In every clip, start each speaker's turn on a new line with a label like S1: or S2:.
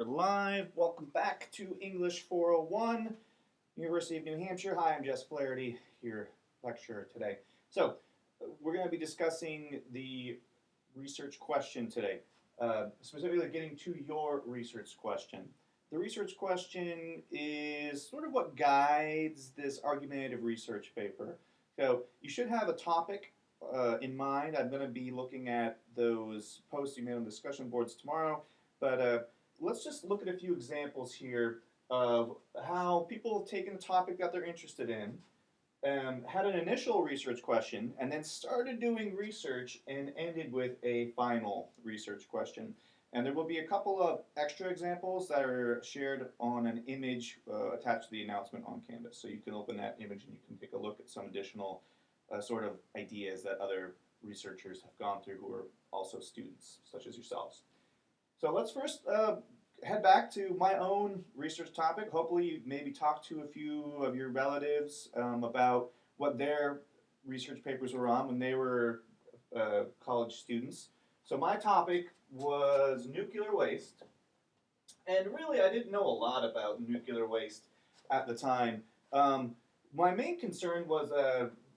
S1: We're live. Welcome back to English 401, University of New Hampshire. Hi, I'm Jess Flaherty, your lecturer today. So, we're going to be discussing the research question today, specifically getting to your research question. The research question is sort of what guides this argumentative research paper. So, you should have a topic in mind. I'm going to be looking at those posts you made on discussion boards tomorrow, but let's just look at a few examples here of how people have taken a topic that they're interested in, had an initial research question, and then started doing research and ended with a final research question. And there will be a couple of extra examples that are shared on an image attached to the announcement on Canvas. So you can open that image and you can take a look at some additional sort of ideas that other researchers have gone through who are also students, such as yourselves. So let's first head back to my own research topic. Hopefully you've maybe talked to a few of your relatives about what their research papers were on when they were college students. So my topic was nuclear waste. And really I didn't know a lot about nuclear waste at the time. My main concern was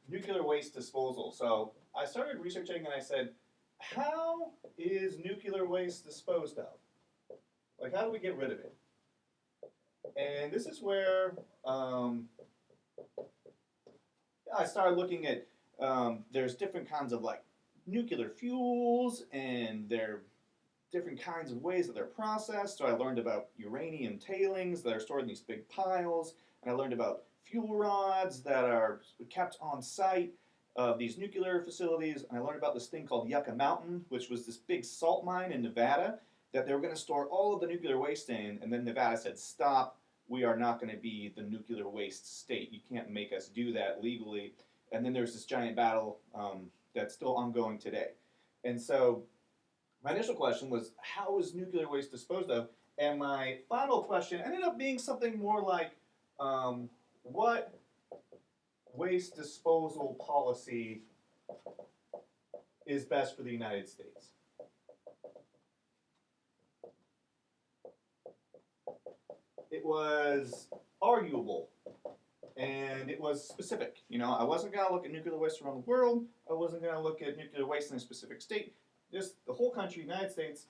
S1: nuclear waste disposal. So I started researching and I said, how is nuclear waste disposed of? Like, how do we get rid of it? And this is where I started looking at, there's different kinds of like nuclear fuels, and there are different kinds of ways that they're processed. So I learned about uranium tailings that are stored in these big piles, and I learned about fuel rods that are kept on site of these nuclear facilities, and I learned about this thing called Yucca Mountain, which was this big salt mine in Nevada that they were going to store all of the nuclear waste in, and then Nevada said, stop, we are not going to be the nuclear waste state. You can't make us do that legally. And then there's this giant battle that's still ongoing today. And so my initial question was, how is nuclear waste disposed of? And my final question ended up being something more like, what waste disposal policy is best for the United States? It was arguable, and it was specific. You know, I wasn't going to look at nuclear waste around the world. I wasn't going to look at nuclear waste in a specific state. Just the whole country, United States.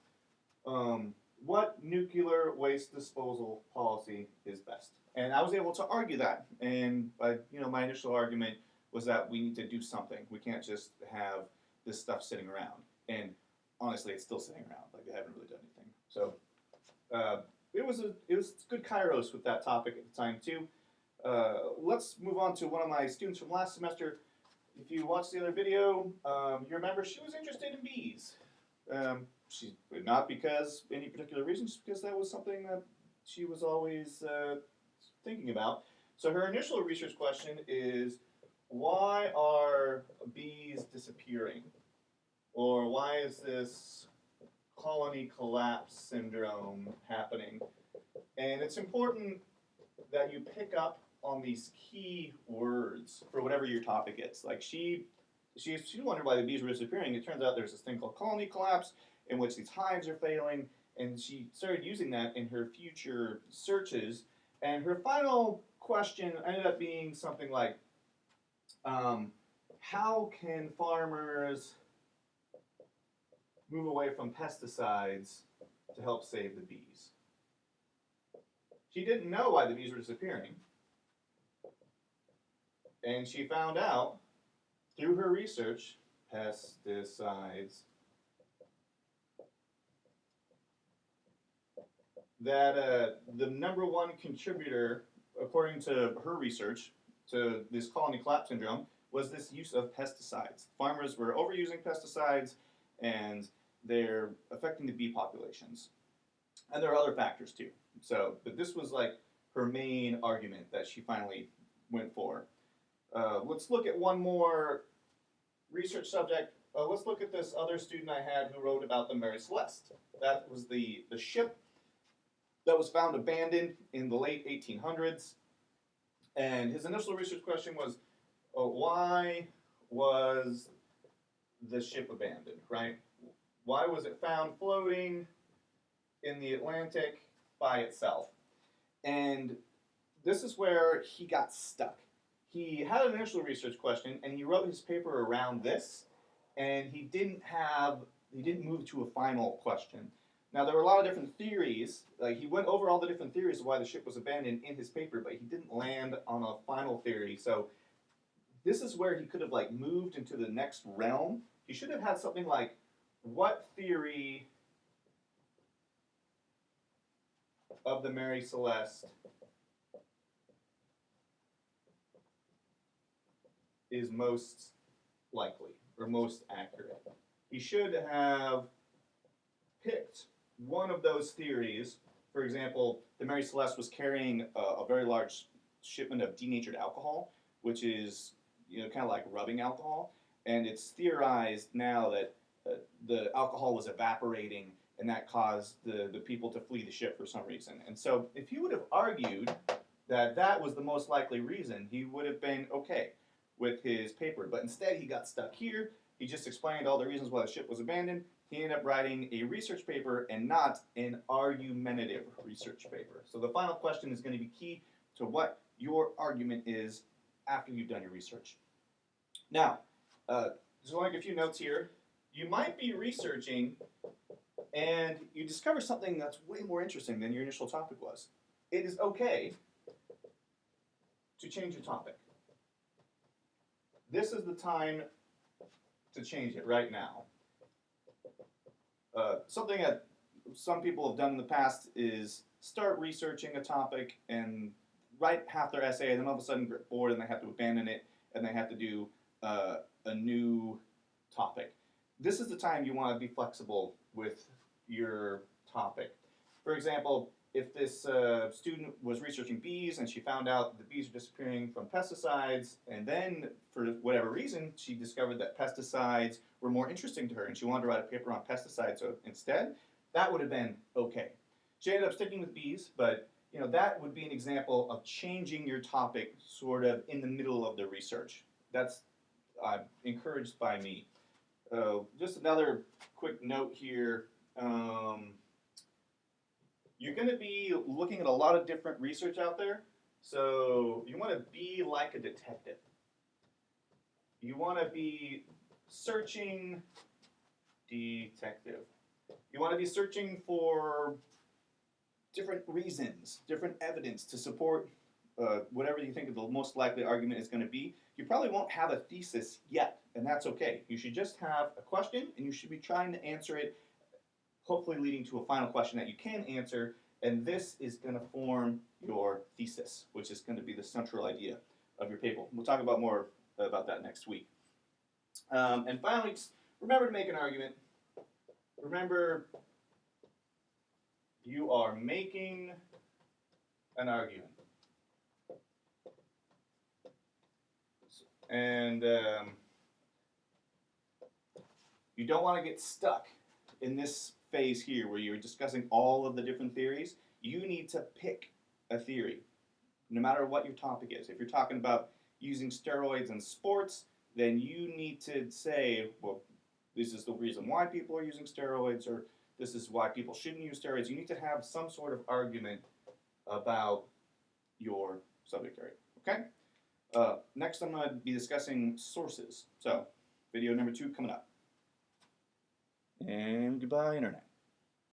S1: What nuclear waste disposal policy is best? And I was able to argue that. And my initial argument was that we need to do something. We can't just have this stuff sitting around. And honestly, it's still sitting around. Like, they haven't really done anything. So it was good kairos with that topic at the time too. Let's move on to one of my students from last semester. If you watched the other video, you remember she was interested in bees. She not because any particular reason, just because that was something that she was always thinking about. So her initial research question is, why are bees disappearing? Or why is this colony collapse syndrome happening? And it's important that you pick up on these key words for whatever your topic is. Like she wondered why the bees were disappearing. It turns out there's this thing called colony collapse, in which these hives are failing, and she started using that in her future searches. And her final question ended up being something like, how can farmers move away from pesticides to help save the bees? She didn't know why the bees were disappearing, and she found out through her research, pesticides, that the number one contributor, according to her research, to this colony collapse syndrome was this use of pesticides. Farmers were overusing pesticides, and they're affecting the bee populations. And there are other factors too. So, but this was like her main argument that she finally went for. Let's look at one more research subject. Let's look at this other student I had who wrote about the Mary Celeste. That was the ship that was found abandoned in the late 1800s. And his initial research question was, why was the ship abandoned, right? Why was it found floating in the Atlantic by itself. And this is where he got stuck. He had an initial research question, and he wrote his paper around this, and he didn't move to a final question. Now, there were a lot of different theories. Like, he went over all the different theories of why the ship was abandoned in his paper, but he didn't land on a final theory. So this is where he could have like moved into the next realm. He should have had something like, what theory of the Mary Celeste is most likely or most accurate? He should have picked one of those theories. For example, the Mary Celeste was carrying a very large shipment of denatured alcohol, which is kind of like rubbing alcohol, and it's theorized now that the alcohol was evaporating, and that caused the people to flee the ship for some reason. And so if he would have argued that that was the most likely reason, he would have been okay with his paper. But instead, he got stuck here. He just explained all the reasons why the ship was abandoned. He ended up writing a research paper and not an argumentative research paper. So the final question is going to be key to what your argument is after you've done your research. Now, just want to give a few notes here. You might be researching and you discover something that's way more interesting than your initial topic was. It is okay to change your topic. This is the time to change it right now. Something that some people have done in the past is start researching a topic and write half their essay, and then all of a sudden get bored and they have to abandon it and they have to do a new topic. This is the time you want to be flexible with your topic. For example, if this student was researching bees and she found out the bees are disappearing from pesticides, and then for whatever reason she discovered that pesticides were more interesting to her and she wanted to write a paper on pesticides instead, that would have been okay. She ended up sticking with bees, but that would be an example of changing your topic sort of in the middle of the research. That's encouraged by me. Just another quick note here. You're going to be looking at a lot of different research out there, so you want to be like a detective. You want to be searching, detective. You want to be searching for different reasons, different evidence to support whatever you think the most likely argument is going to be. You probably won't have a thesis yet, and that's okay. You should just have a question, and you should be trying to answer it, hopefully leading to a final question that you can answer, and this is going to form your thesis, which is going to be the central idea of your paper. We'll talk about more about that next week. And finally, just remember to make an argument. Remember, you are making an argument. And you don't want to get stuck in this phase here where you're discussing all of the different theories. You need to pick a theory, no matter what your topic is. If you're talking about using steroids in sports, then you need to say, well, this is the reason why people are using steroids, or this is why people shouldn't use steroids. You need to have some sort of argument about your subject area, okay? Next, I'm going to be discussing sources. So, video number 2 coming up. And goodbye, Internet.